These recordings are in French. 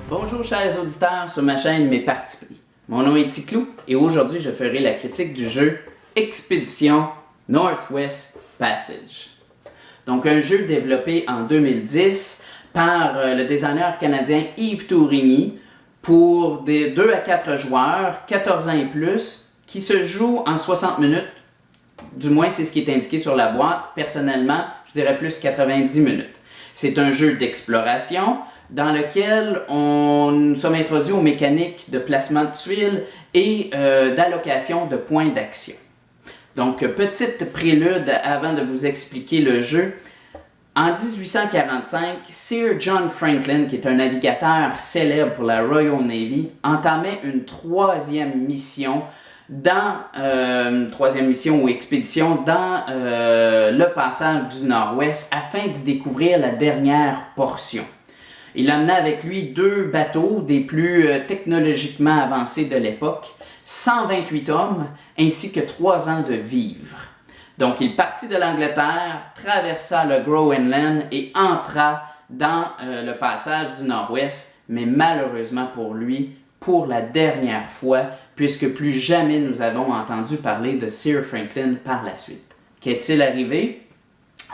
Bonjour chers auditeurs sur ma chaîne Mes Partis pris. Mon nom est Ticlou et aujourd'hui je ferai la critique du jeu Expedition Northwest Passage. Donc un jeu développé en 2010 par le designer canadien Yves Tourigny pour des 2 à 4 joueurs, 14 ans et plus, qui se joue en 60 minutes. Du moins c'est ce qui est indiqué sur la boîte. Personnellement, je dirais plus 90 minutes. C'est un jeu d'exploration dans lequel nous sommes introduits aux mécaniques de placement de tuiles et d'allocation de points d'action. Donc, petite prélude avant de vous expliquer le jeu. En 1845, Sir John Franklin, qui est un navigateur célèbre pour la Royal Navy, entamait une troisième mission ou expédition dans le passage du Nord-Ouest afin d'y découvrir la dernière portion. Il emmena avec lui 2 bateaux des plus technologiquement avancés de l'époque, 128 hommes ainsi que 3 ans de vivres. Donc il partit de l'Angleterre, traversa le Groenland et entra dans le passage du Nord-Ouest, mais malheureusement pour lui, pour la dernière fois, puisque plus jamais nous avons entendu parler de Sir Franklin par la suite. Qu'est-il arrivé?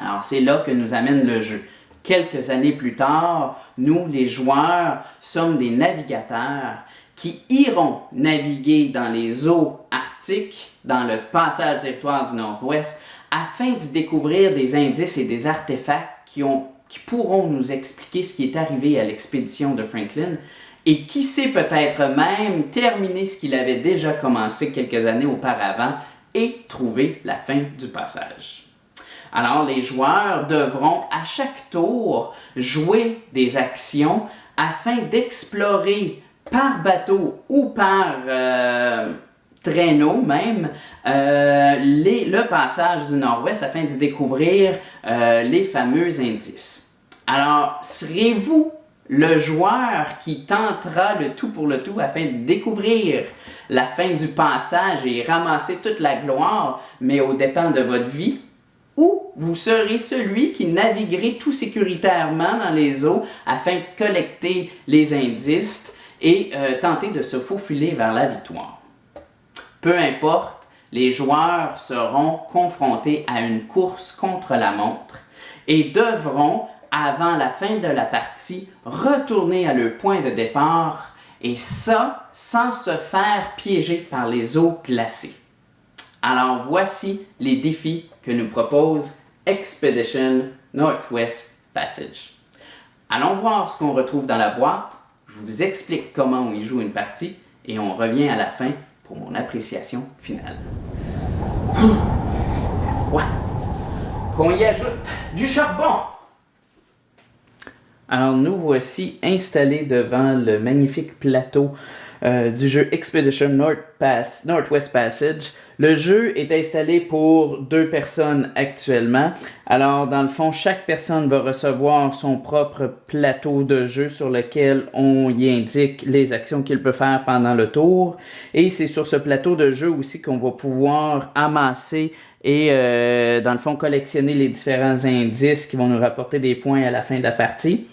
Alors c'est là que nous amène le jeu. Quelques années plus tard, nous, les joueurs, sommes des navigateurs qui iront naviguer dans les eaux arctiques, dans le passage territoire du Nord-Ouest, afin d'y découvrir des indices et des artefacts qui pourront nous expliquer ce qui est arrivé à l'expédition de Franklin et qui sait peut-être même terminer ce qu'il avait déjà commencé quelques années auparavant et trouver la fin du passage. Alors, les joueurs devront à chaque tour jouer des actions afin d'explorer par bateau ou par traîneau même le passage du Nord-Ouest afin d'y découvrir les fameux indices. Alors, serez-vous le joueur qui tentera le tout pour le tout afin de découvrir la fin du passage et ramasser toute la gloire, mais aux dépens de votre vie? Ou vous serez celui qui naviguerait tout sécuritairement dans les eaux afin de collecter les indices et tenter de se faufiler vers la victoire. Peu importe, les joueurs seront confrontés à une course contre la montre et devront, avant la fin de la partie, retourner à leur point de départ et ça sans se faire piéger par les eaux glacées. Alors voici les défis que nous propose Expedition Northwest Passage. Allons voir ce qu'on retrouve dans la boîte, je vous explique comment on y joue une partie et on revient à la fin pour mon appréciation finale. Il fait froid. Qu'on y ajoute du charbon. Alors nous voici installés devant le magnifique plateau du jeu Expedition Northwest Passage. Le jeu est installé pour 2 personnes actuellement. Alors, dans le fond, chaque personne va recevoir son propre plateau de jeu sur lequel on y indique les actions qu'il peut faire pendant le tour. Et c'est sur ce plateau de jeu aussi qu'on va pouvoir amasser et, dans le fond, collectionner les différents indices qui vont nous rapporter des points à la fin de la partie.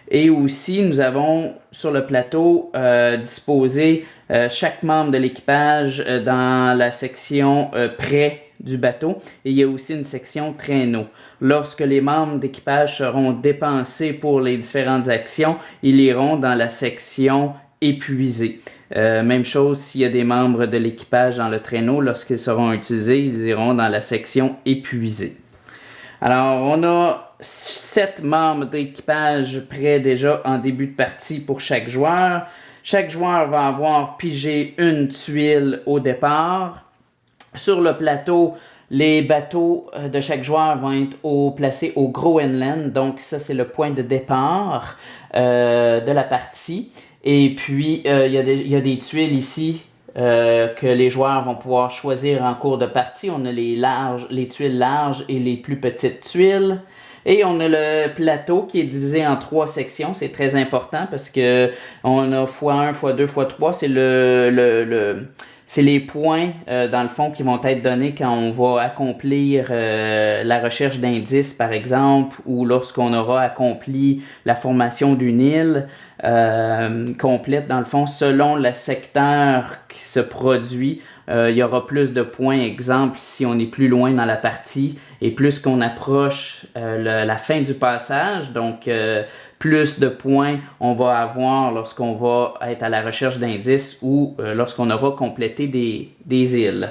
Et aussi, nous avons sur le plateau disposé chaque membre de l'équipage dans la section près du bateau. Et il y a aussi une section traîneau. Lorsque les membres d'équipage seront dépensés pour les différentes actions, ils iront dans la section épuisée. Même chose s'il y a des membres de l'équipage dans le traîneau, lorsqu'ils seront utilisés, ils iront dans la section épuisée. Alors, on a 7 membres d'équipage prêts déjà en début de partie pour chaque joueur. Chaque joueur va avoir pigé une tuile au départ. Sur le plateau, les bateaux de chaque joueur vont être placés au Groenland. Donc ça, c'est le point de départ de la partie. Et puis, il y a des tuiles ici que les joueurs vont pouvoir choisir en cours de partie. On a les tuiles larges et les plus petites tuiles. Et on a le plateau qui est divisé en 3 sections. C'est très important parce que on a x1, x2, x3. c'est les points, dans le fond, qui vont être donnés quand on va accomplir la recherche d'indices, par exemple, ou lorsqu'on aura accompli la formation d'une île complète, dans le fond, selon le secteur qui se produit. Il y aura plus de points, exemple, si on est plus loin dans la partie, et plus qu'on approche la fin du passage, donc plus de points on va avoir lorsqu'on va être à la recherche d'indices ou lorsqu'on aura complété des îles.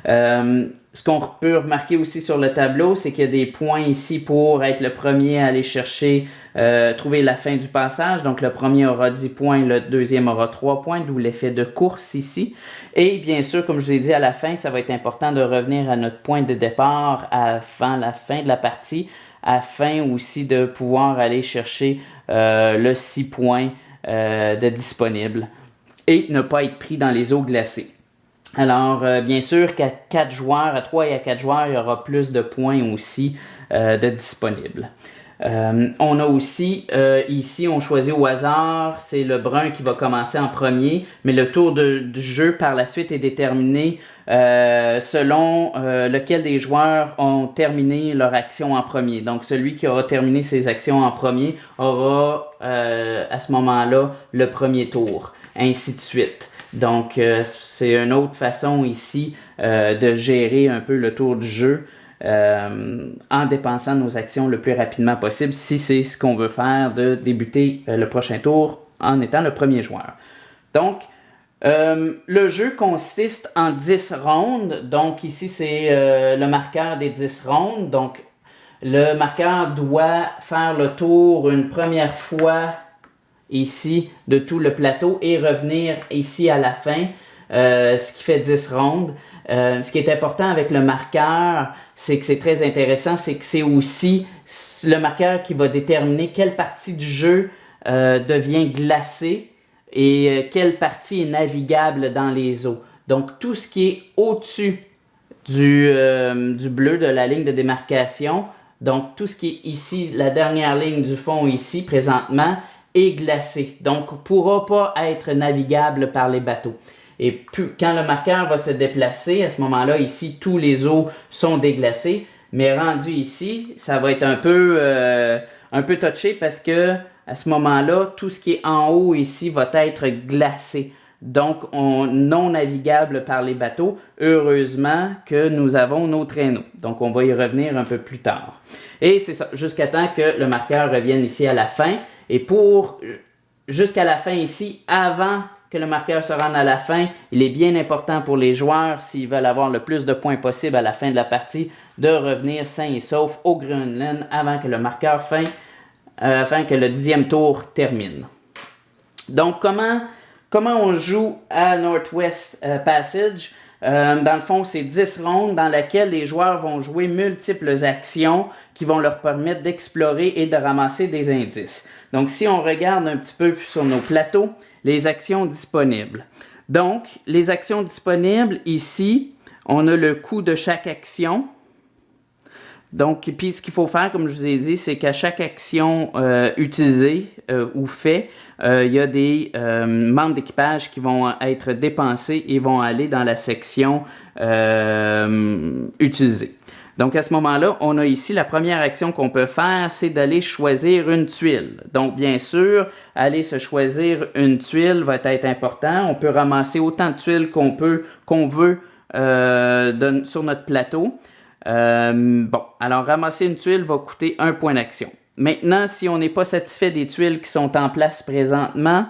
Ce qu'on peut remarquer aussi sur le tableau, c'est qu'il y a des points ici pour être le premier à aller chercher, trouver la fin du passage. Donc le premier aura 10 points, le deuxième aura 3 points, d'où l'effet de course ici. Et bien sûr, comme je vous ai dit à la fin, ça va être important de revenir à notre point de départ avant la fin de la partie, afin aussi de pouvoir aller chercher le 6 points de disponible et ne pas être pris dans les eaux glacées. Alors, bien sûr qu'à 4 joueurs, à 3 et à 4 joueurs, il y aura plus de points aussi de disponibles. On a aussi, ici, on choisit au hasard, c'est le brun qui va commencer en premier, mais le tour du jeu par la suite est déterminé selon lequel des joueurs ont terminé leur action en premier. Donc, celui qui aura terminé ses actions en premier aura, à ce moment-là, le premier tour, ainsi de suite. Donc, c'est une autre façon ici de gérer un peu le tour du jeu en dépensant nos actions le plus rapidement possible si c'est ce qu'on veut faire de débuter le prochain tour en étant le premier joueur. Donc, le jeu consiste en 10 rondes. Donc, ici, c'est le marqueur des 10 rondes. Donc, le marqueur doit faire le tour une première fois ici de tout le plateau et revenir ici à la fin, ce qui fait 10 rondes. Ce qui est important avec le marqueur, c'est que c'est très intéressant, c'est que c'est aussi le marqueur qui va déterminer quelle partie du jeu devient glacée et quelle partie est navigable dans les eaux. Donc tout ce qui est au-dessus du bleu de la ligne de démarcation, donc tout ce qui est ici, la dernière ligne du fond ici présentement, est glacé, donc ne pourra pas être navigable par les bateaux. Et puis, quand le marqueur va se déplacer, à ce moment-là, ici, tous les eaux sont déglacées, mais rendu ici, ça va être un peu touché parce que à ce moment-là, tout ce qui est en haut ici va être glacé. Donc, non navigable par les bateaux. Heureusement que nous avons nos traîneaux. Donc, on va y revenir un peu plus tard. Et c'est ça, jusqu'à temps que le marqueur revienne ici à la fin. Et jusqu'à la fin ici, avant que le marqueur se rende à la fin, il est bien important pour les joueurs, s'ils veulent avoir le plus de points possible à la fin de la partie, de revenir sain et sauf au Groenland avant que le marqueur afin que le 10e tour termine. Donc, comment on joue à Northwest Passage? Dans le fond, c'est 10 rondes dans lesquelles les joueurs vont jouer multiples actions qui vont leur permettre d'explorer et de ramasser des indices. Donc, si on regarde un petit peu sur nos plateaux, les actions disponibles. Donc, les actions disponibles, ici, on a le coût de chaque action. Donc, puis ce qu'il faut faire, comme je vous ai dit, c'est qu'à chaque action utilisée ou fait, il y a des membres d'équipage qui vont être dépensés et vont aller dans la section utilisée. Donc, à ce moment-là, on a ici la première action qu'on peut faire, c'est d'aller choisir une tuile. Donc, bien sûr, aller se choisir une tuile va être important. On peut ramasser autant de tuiles qu'on veut sur notre plateau. Bon, alors ramasser une tuile va coûter 1 point d'action. Maintenant, si on n'est pas satisfait des tuiles qui sont en place présentement,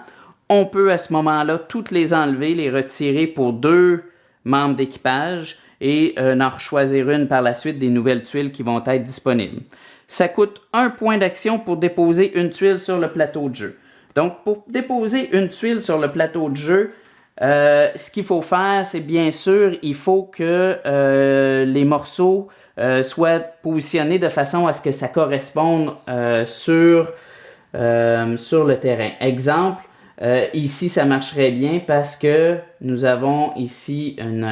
on peut à ce moment-là toutes les enlever, les retirer pour 2 membres d'équipage et en choisir une par la suite des nouvelles tuiles qui vont être disponibles. Ça coûte 1 point d'action pour déposer une tuile sur le plateau de jeu. Donc, pour déposer une tuile sur le plateau de jeu, ce qu'il faut faire, c'est bien sûr, il faut que les morceaux soient positionnés de façon à ce que ça corresponde sur le terrain. Exemple, ici, ça marcherait bien parce que nous avons ici un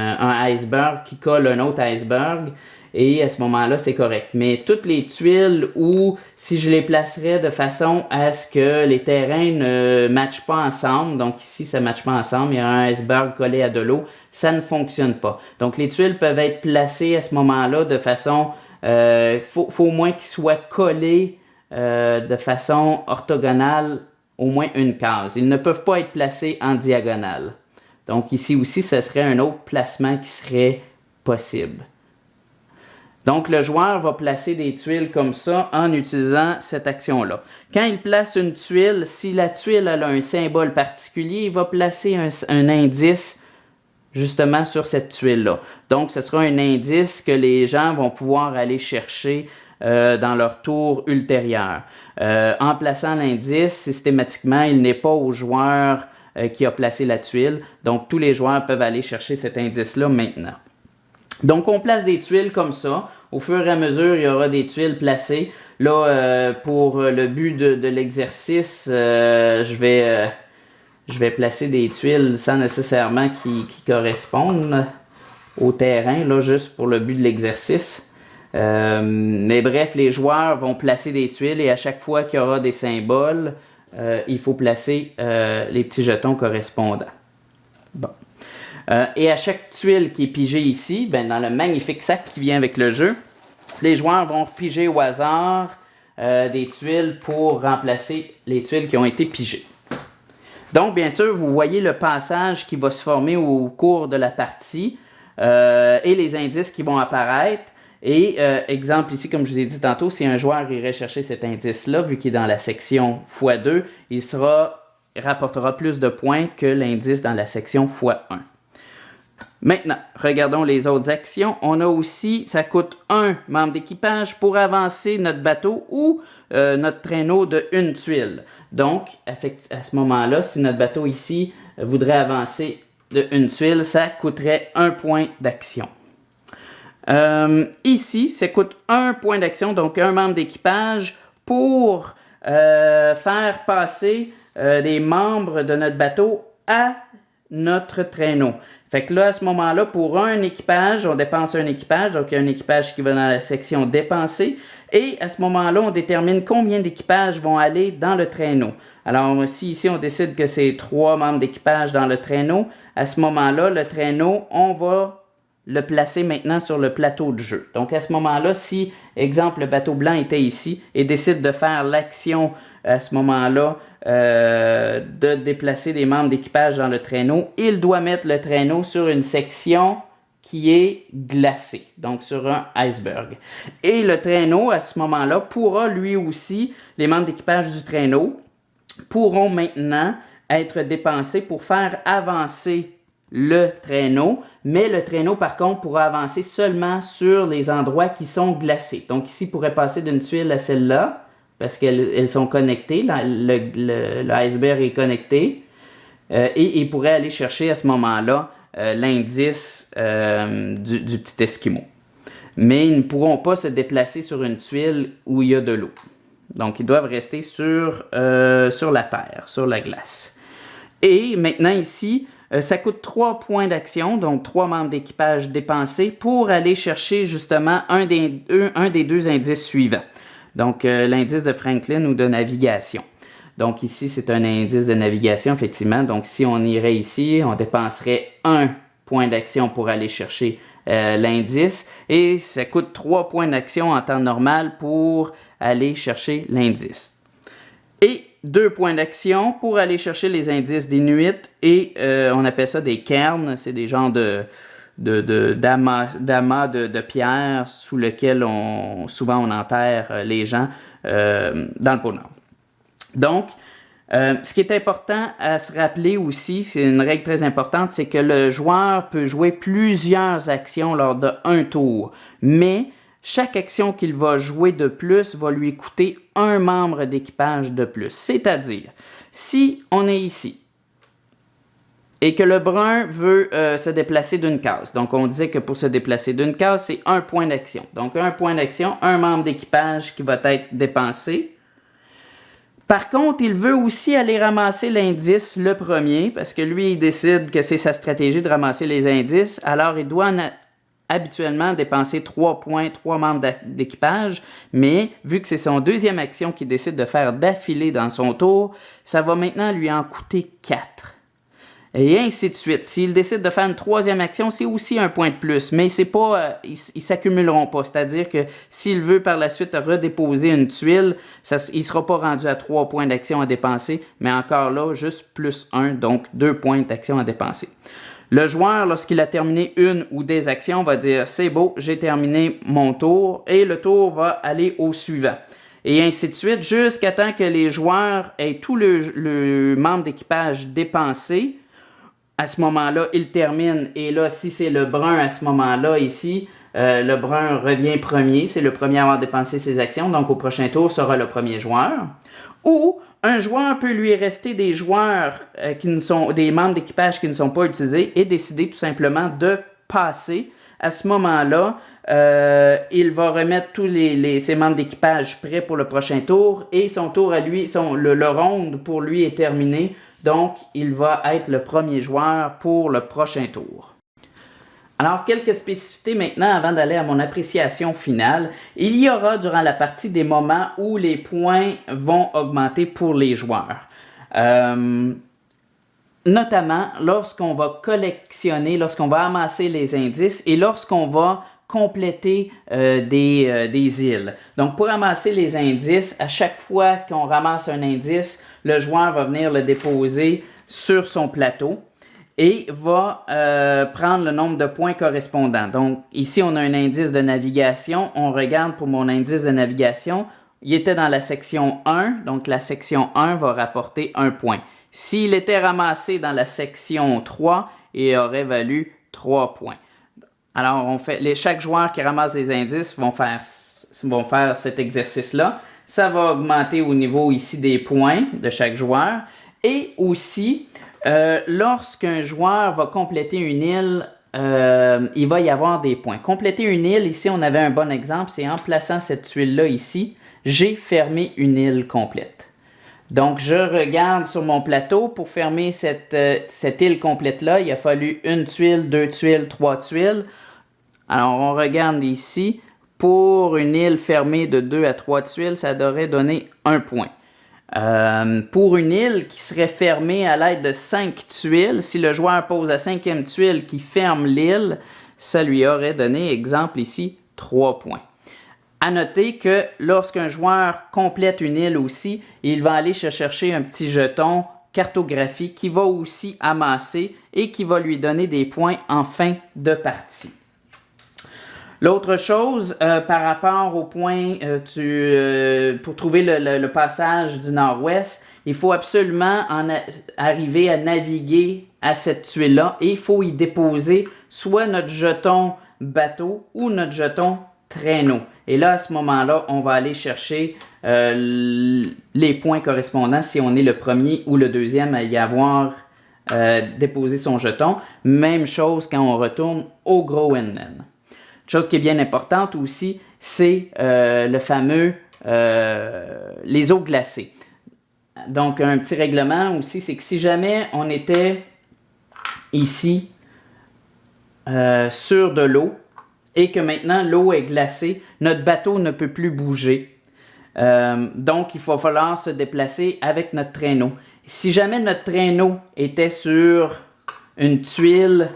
iceberg qui colle un autre iceberg et à ce moment-là, c'est correct. Mais toutes les tuiles où, si je les placerais de façon à ce que les terrains ne matchent pas ensemble, donc ici, ça ne matche pas ensemble, il y a un iceberg collé à de l'eau, ça ne fonctionne pas. Donc, les tuiles peuvent être placées à ce moment-là de façon... faut au moins qu'ils soient collés de façon orthogonale, au moins une case. Ils ne peuvent pas être placés en diagonale. Donc, ici aussi, ce serait un autre placement qui serait possible. Donc, le joueur va placer des tuiles comme ça en utilisant cette action-là. Quand il place une tuile, si la tuile a un symbole particulier, il va placer un indice justement sur cette tuile-là. Donc, ce sera un indice que les gens vont pouvoir aller chercher dans leur tour ultérieur. En plaçant l'indice, systématiquement, il n'est pas au joueur qui a placé la tuile. Donc, tous les joueurs peuvent aller chercher cet indice-là maintenant. Donc, on place des tuiles comme ça. Au fur et à mesure, il y aura des tuiles placées. Là, pour le but de l'exercice, je vais placer des tuiles sans nécessairement qui correspondent au terrain, là, juste pour le but de l'exercice. Mais bref, les joueurs vont placer des tuiles et à chaque fois qu'il y aura des symboles, il faut placer les petits jetons correspondants. Bon. Et à chaque tuile qui est pigée ici, ben, dans le magnifique sac qui vient avec le jeu, les joueurs vont piger au hasard des tuiles pour remplacer les tuiles qui ont été pigées. Donc, bien sûr, vous voyez le passage qui va se former au cours de la partie et les indices qui vont apparaître. Et exemple ici, comme je vous ai dit tantôt, si un joueur irait chercher cet indice-là, vu qu'il est dans la section x2, il rapportera plus de points que l'indice dans la section x1. Maintenant, regardons les autres actions. On a aussi, ça coûte un membre d'équipage pour avancer notre bateau ou notre traîneau de une tuile. Donc, à ce moment-là, si notre bateau ici voudrait avancer de une tuile, ça coûterait un point d'action. Ici, ça coûte un point d'action, donc un membre d'équipage pour faire passer les membres de notre bateau à notre traîneau. Fait que là, à ce moment-là, pour un équipage, on dépense un équipage, donc il y a un équipage qui va dans la section dépenser, et à ce moment-là, on détermine combien d'équipages vont aller dans le traîneau. Alors, si ici, on décide que c'est 3 membres d'équipage dans le traîneau, à ce moment-là, le traîneau, on va le placer maintenant sur le plateau de jeu. Donc, à ce moment-là, si, exemple, le bateau blanc était ici et décide de faire l'action à ce moment-là, de déplacer des membres d'équipage dans le traîneau, il doit mettre le traîneau sur une section qui est glacée, donc sur un iceberg. Et le traîneau, à ce moment-là, pourra lui aussi, les membres d'équipage du traîneau, pourront maintenant être dépensés pour faire avancer le traîneau, mais le traîneau, par contre, pourra avancer seulement sur les endroits qui sont glacés. Donc ici, il pourrait passer d'une tuile à celle-là, parce qu'elles sont connectées, l'iceberg est connecté, et il pourrait aller chercher à ce moment-là l'indice du petit Esquimau. Mais ils ne pourront pas se déplacer sur une tuile où il y a de l'eau. Donc, ils doivent rester sur la terre, sur la glace. Et maintenant ici, ça coûte 3 points d'action, donc 3 membres d'équipage dépensés pour aller chercher justement un des 2 indices suivants. Donc, l'indice de Franklin ou de navigation. Donc, ici, c'est un indice de navigation, effectivement. Donc, si on irait ici, on dépenserait 1 point d'action pour aller chercher l'indice. Et ça coûte 3 points d'action en temps normal pour aller chercher l'indice. Et 2 points d'action pour aller chercher les indices d'Inuit. Et on appelle ça des cairns. C'est des genres d'amas de pierre sous lequel souvent on enterre les gens dans le pôle Nord. Donc, ce qui est important à se rappeler aussi, c'est une règle très importante, c'est que le joueur peut jouer plusieurs actions lors d'un tour, mais chaque action qu'il va jouer de plus va lui coûter un membre d'équipage de plus. C'est-à-dire, si on est ici, et que le brun veut se déplacer d'une case. Donc, on disait que pour se déplacer d'une case, c'est 1 point d'action. Donc, 1 point d'action, un membre d'équipage qui va être dépensé. Par contre, il veut aussi aller ramasser l'indice, le premier, parce que lui, il décide que c'est sa stratégie de ramasser les indices. Alors, il doit habituellement dépenser 3 points, 3 membres d'équipage, mais vu que c'est son deuxième action qu'il décide de faire d'affilée dans son tour, ça va maintenant lui en coûter 4. Et ainsi de suite. S'il décide de faire une troisième action, c'est aussi un point de plus, mais c'est pas, ils s'accumuleront pas. C'est-à-dire que s'il veut par la suite redéposer une tuile, il sera pas rendu à 3 points d'action à dépenser, mais encore là, juste plus 1, donc 2 points d'action à dépenser. Le joueur, lorsqu'il a terminé une ou des actions, va dire « C'est beau, j'ai terminé mon tour » et le tour va aller au suivant. Et ainsi de suite, jusqu'à temps que les joueurs aient tout le membre d'équipage dépensé. À ce moment-là, il termine. Et là, si c'est le brun à ce moment-là, ici, le brun revient premier. C'est le premier à avoir dépensé ses actions. Donc, au prochain tour, sera le premier joueur. Ou un joueur peut lui rester des joueurs des membres d'équipage qui ne sont pas utilisés et décider tout simplement de passer. À ce moment-là, il va remettre tous ses membres d'équipage prêts pour le prochain tour et son tour à lui, le round pour lui est terminé. Donc, il va être le premier joueur pour le prochain tour. Alors, quelques spécificités maintenant avant d'aller à mon appréciation finale. Il y aura durant la partie des moments où les points vont augmenter pour les joueurs. Notamment lorsqu'on va collectionner, lorsqu'on va amasser les indices et lorsqu'on va compléter des îles. Donc, pour ramasser les indices, à chaque fois qu'on ramasse un indice, le joueur va venir le déposer sur son plateau et va prendre le nombre de points correspondants. Donc, ici, on a un indice de navigation. On regarde pour mon indice de navigation. Il était dans la section 1, donc la section 1 va rapporter 1 point. S'il était ramassé dans la section 3, il aurait valu 3 points. Alors, chaque joueur qui ramasse des indices vont faire cet exercice-là. Ça va augmenter au niveau ici des points de chaque joueur. Et aussi, lorsqu'un joueur va compléter une île, il va y avoir des points. Compléter une île, ici on avait un bon exemple, c'est en plaçant cette tuile-là ici, j'ai fermé une île complète. Donc, je regarde sur mon plateau pour fermer cette île complète-là. Il a fallu une tuile, 2 tuiles, 3 tuiles. Alors, on regarde ici. Pour une île fermée de 2 à 3 tuiles, ça devrait donner 1 point. Pour une île qui serait fermée à l'aide de 5 tuiles, si le joueur pose la 5e tuile qui ferme l'île, ça lui aurait donné, exemple ici, 3 points. À noter que lorsqu'un joueur complète une île aussi, il va aller se chercher un petit jeton cartographie qui va aussi amasser et qui va lui donner des points en fin de partie. L'autre chose, par rapport au point, pour trouver le passage du nord-ouest, il faut absolument arriver à naviguer à cette tuile-là et il faut y déposer soit notre jeton bateau ou notre jeton traîneau. Et là, à ce moment-là, on va aller chercher les points correspondants si on est le premier ou le deuxième à y avoir déposé son jeton. Même chose quand on retourne au Groenland. Chose qui est bien importante aussi, c'est le fameux les eaux glacées. Donc, un petit règlement aussi, c'est que si jamais on était ici sur de l'eau et que maintenant l'eau est glacée, notre bateau ne peut plus bouger. Donc, il va falloir se déplacer avec notre traîneau. Si jamais notre traîneau était sur une tuile...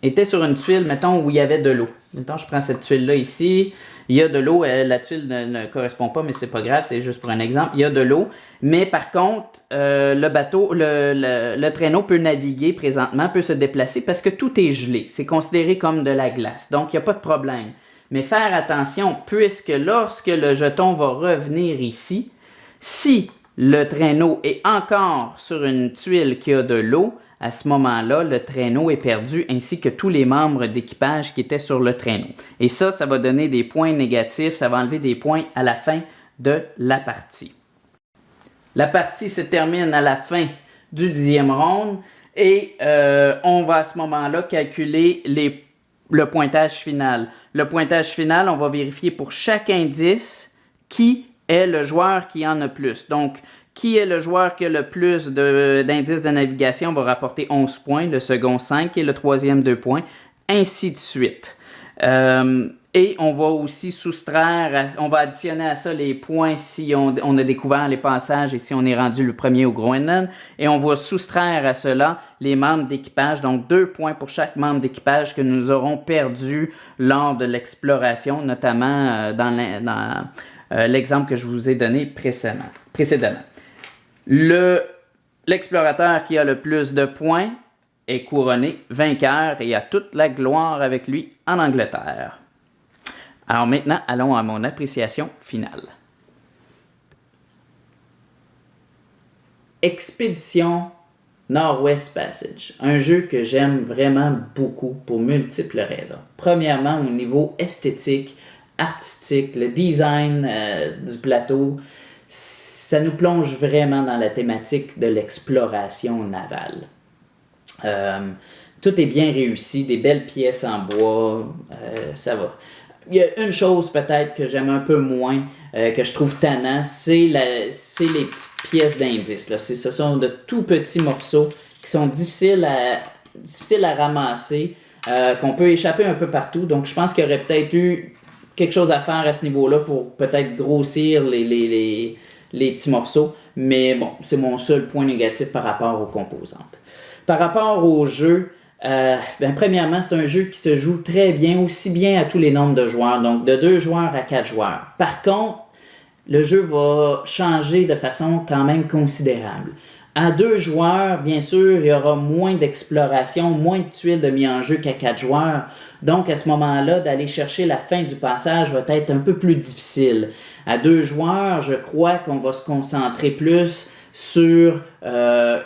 était sur une tuile, mettons, où il y avait de l'eau. Mettons, je prends cette tuile-là ici. Il y a de l'eau. La tuile ne correspond pas, mais c'est pas grave. C'est juste pour un exemple. Il y a de l'eau. Mais par contre, le bateau, le traîneau peut naviguer présentement, peut se déplacer parce que tout est gelé. C'est considéré comme de la glace. Donc, il n'y a pas de problème. Mais faire attention, puisque lorsque le jeton va revenir ici, si le traîneau est encore sur une tuile qui a de l'eau, à ce moment-là, le traîneau est perdu ainsi que tous les membres d'équipage qui étaient sur le traîneau. Et ça va donner des points négatifs, ça va enlever des points à la fin de la partie. La partie se termine à la fin du 10e round et on va à ce moment-là calculer le pointage final. Le pointage final, on va vérifier pour chaque indice qui est le joueur qui en a plus. Donc, Qui est le joueur qui a le plus d'indices de navigation va rapporter 11 points, le second 5 et le troisième 2 points, ainsi de suite. Et on va aussi soustraire, on va additionner à ça les points si on a découvert les passages et si on est rendu le premier au Groenland. Et on va soustraire à cela les membres d'équipage, donc 2 points pour chaque membre d'équipage que nous aurons perdu lors de l'exploration, notamment dans l'exemple que je vous ai donné précédemment. L'explorateur qui a le plus de points est couronné vainqueur et a toute la gloire avec lui en Angleterre. Alors maintenant, allons à mon appréciation finale. Expédition Northwest Passage, un jeu que j'aime vraiment beaucoup pour multiples raisons. Premièrement, au niveau esthétique, artistique, le design du plateau, ça nous plonge vraiment dans la thématique de l'exploration navale. Tout est bien réussi, des belles pièces en bois, ça va. Il y a une chose peut-être que j'aime un peu moins, que je trouve tannant, c'est les petites pièces d'indices. Ce sont de tout petits morceaux qui sont difficiles à ramasser, qu'on peut échapper un peu partout. Donc je pense qu'il y aurait peut-être eu quelque chose à faire à ce niveau-là pour peut-être grossir les petits morceaux. Mais bon, c'est mon seul point négatif par rapport aux composantes. Par rapport au jeu, premièrement, c'est un jeu qui se joue très bien, aussi bien à tous les nombres de joueurs, donc de 2 joueurs à 4 joueurs. Par contre, le jeu va changer de façon quand même considérable. À 2 joueurs, bien sûr, il y aura moins d'exploration, moins de tuiles de mis en jeu qu'à 4 joueurs. Donc, à ce moment-là, d'aller chercher la fin du passage va être un peu plus difficile. À 2 joueurs, je crois qu'on va se concentrer plus sur la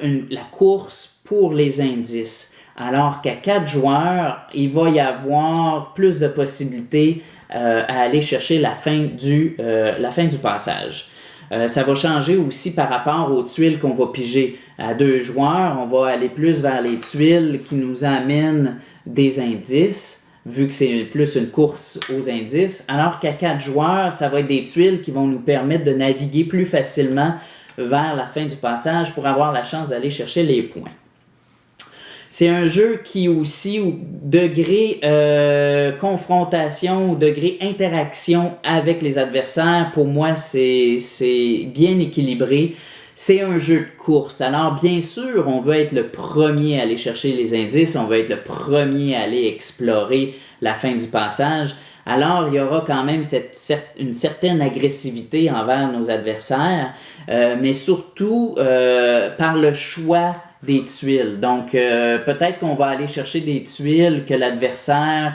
course pour les indices. Alors qu'à 4 joueurs, il va y avoir plus de possibilités à aller chercher la fin du passage. Ça va changer aussi par rapport aux tuiles qu'on va piger. À 2 joueurs, on va aller plus vers les tuiles qui nous amènent des indices, vu que c'est plus une course aux indices. Alors qu'à 4 joueurs, ça va être des tuiles qui vont nous permettre de naviguer plus facilement vers la fin du passage pour avoir la chance d'aller chercher les points. C'est un jeu qui aussi, au degré confrontation, au degré interaction avec les adversaires, pour moi, c'est bien équilibré. C'est un jeu de course. Alors, bien sûr, on veut être le premier à aller chercher les indices, on veut être le premier à aller explorer la fin du passage. Alors, il y aura quand même une certaine agressivité envers nos adversaires, mais surtout par le choix des tuiles. Donc, peut-être qu'on va aller chercher des tuiles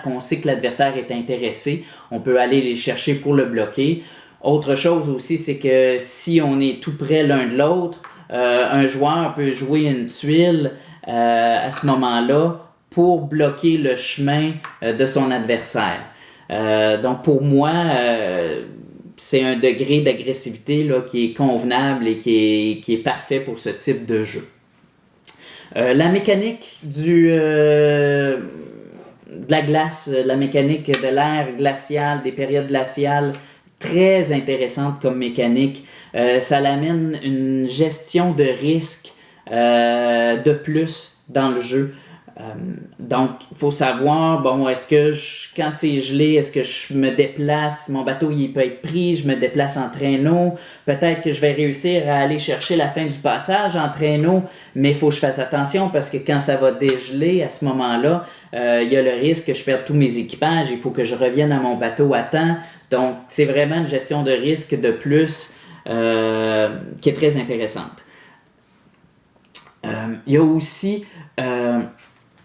qu'on sait que l'adversaire est intéressé. On peut aller les chercher pour le bloquer. Autre chose aussi, c'est que si on est tout près l'un de l'autre, un joueur peut jouer une tuile à ce moment-là pour bloquer le chemin de son adversaire. Donc, pour moi, c'est un degré d'agressivité là, qui est convenable et qui est parfait pour ce type de jeu. La mécanique de la glace, la mécanique de l'ère glaciale, des périodes glaciales, très intéressante comme mécanique. Ça l'amène une gestion de risque de plus dans le jeu. Donc, il faut savoir, bon, est-ce que quand c'est gelé, est-ce que je me déplace, mon bateau il peut être pris, je me déplace en traîneau, peut-être que je vais réussir à aller chercher la fin du passage en traîneau, mais il faut que je fasse attention parce que quand ça va dégeler, à ce moment-là, il y a le risque que je perde tous mes équipages, il faut que je revienne à mon bateau à temps, donc c'est vraiment une gestion de risque de plus qui est très intéressante. Il y a aussi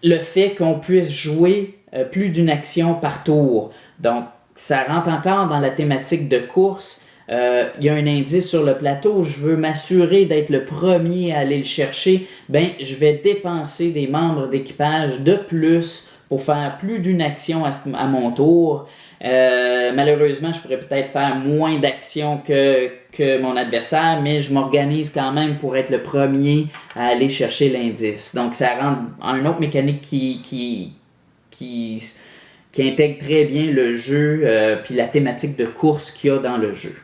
le fait qu'on puisse jouer plus d'une action par tour. Donc, ça rentre encore dans la thématique de course. Il y a un indice sur le plateau, je veux m'assurer d'être le premier à aller le chercher. Je vais dépenser des membres d'équipage de plus pour faire plus d'une action à mon tour. Malheureusement, je pourrais peut-être faire moins d'actions que mon adversaire, mais je m'organise quand même pour être le premier à aller chercher l'indice. Donc, ça rend une autre mécanique qui intègre très bien le jeu puis la thématique de course qu'il y a dans le jeu.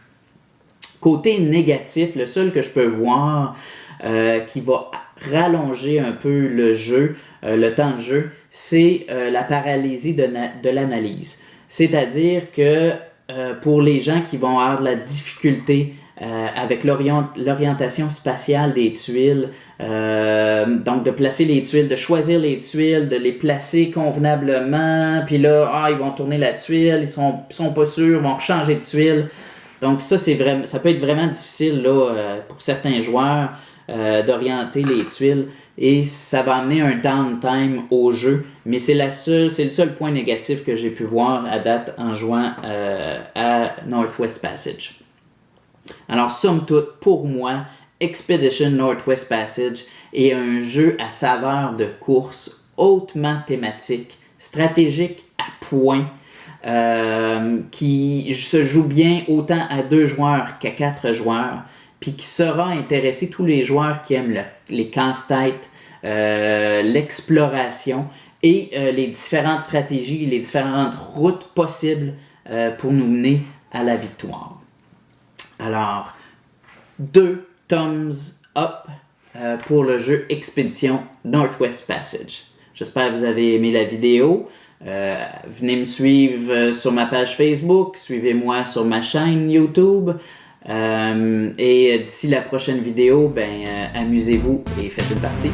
Côté négatif, le seul que je peux voir qui va rallonger un peu le jeu, le temps de jeu, c'est la paralysie de l'analyse. C'est-à-dire que pour les gens qui vont avoir de la difficulté avec l'orientation spatiale des tuiles, donc de placer les tuiles, de choisir les tuiles, de les placer convenablement, puis là, ils vont tourner la tuile, ils sont pas sûrs, vont changer de tuile. Donc ça, ça peut être vraiment difficile là, pour certains joueurs d'orienter les tuiles et ça va amener un downtime au jeu, mais c'est le seul point négatif que j'ai pu voir à date en jouant à Northwest Passage. Alors somme toute, pour moi, Expedition Northwest Passage est un jeu à saveur de course hautement thématique, stratégique à point, qui se joue bien autant à 2 joueurs qu'à 4 joueurs, puis qui saura intéresser tous les joueurs qui aiment les casse-têtes, l'exploration et les différentes stratégies, les différentes routes possibles pour nous mener à la victoire. Alors, 2 thumbs up pour le jeu Expedition Northwest Passage. J'espère que vous avez aimé la vidéo. Venez me suivre sur ma page Facebook, suivez-moi sur ma chaîne YouTube. Et d'ici la prochaine vidéo, amusez-vous et faites une partie.